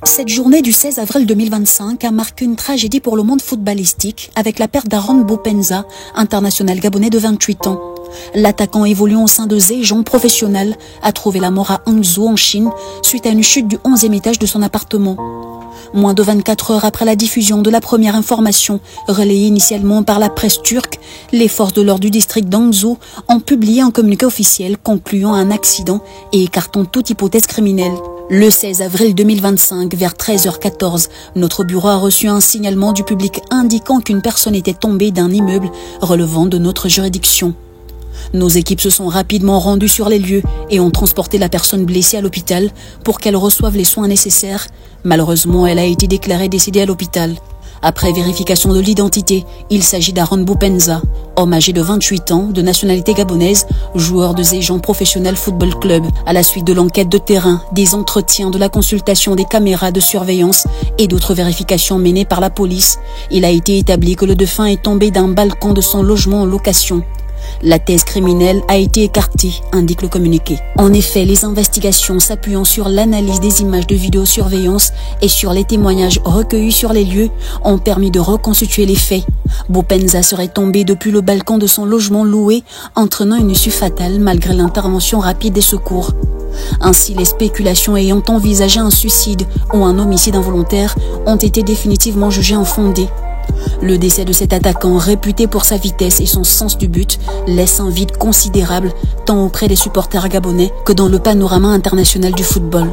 Cette journée du 16 avril 2025 a marqué une tragédie pour le monde footballistique avec la perte d'Aaron Bopenza, international gabonais de 28 ans. L'attaquant évoluant au sein de Zhejiang Professionnel a trouvé la mort à Hangzhou en Chine suite à une chute du 11e étage de son appartement. Moins de 24 heures après la diffusion de la première information, relayée initialement par la presse turque, les forces de l'ordre du district d'Hangzhou ont publié un communiqué officiel concluant à un accident et écartant toute hypothèse criminelle. Le 16 avril 2025, vers 13h14, notre bureau a reçu un signalement du public indiquant qu'une personne était tombée d'un immeuble relevant de notre juridiction. Nos équipes se sont rapidement rendues sur les lieux et ont transporté la personne blessée à l'hôpital pour qu'elle reçoive les soins nécessaires. Malheureusement, elle a été déclarée décédée à l'hôpital. Après vérification de l'identité, il s'agit d'Aaron Bopenza, homme âgé de 28 ans, de nationalité gabonaise, joueur de Zhejiang Professionnel Football Club. À la suite de l'enquête de terrain, des entretiens, de la consultation des caméras de surveillance et d'autres vérifications menées par la police, il a été établi que le défunt est tombé d'un balcon de son logement en location. La thèse criminelle a été écartée, indique le communiqué. En effet, les investigations s'appuyant sur l'analyse des images de vidéosurveillance et sur les témoignages recueillis sur les lieux ont permis de reconstituer les faits. Bopenza serait tombé depuis le balcon de son logement loué, entraînant une issue fatale malgré l'intervention rapide des secours. Ainsi, les spéculations ayant envisagé un suicide ou un homicide involontaire ont été définitivement jugées infondées. Le décès de cet attaquant, réputé pour sa vitesse et son sens du but, laisse un vide considérable tant auprès des supporters gabonais que dans le panorama international du football.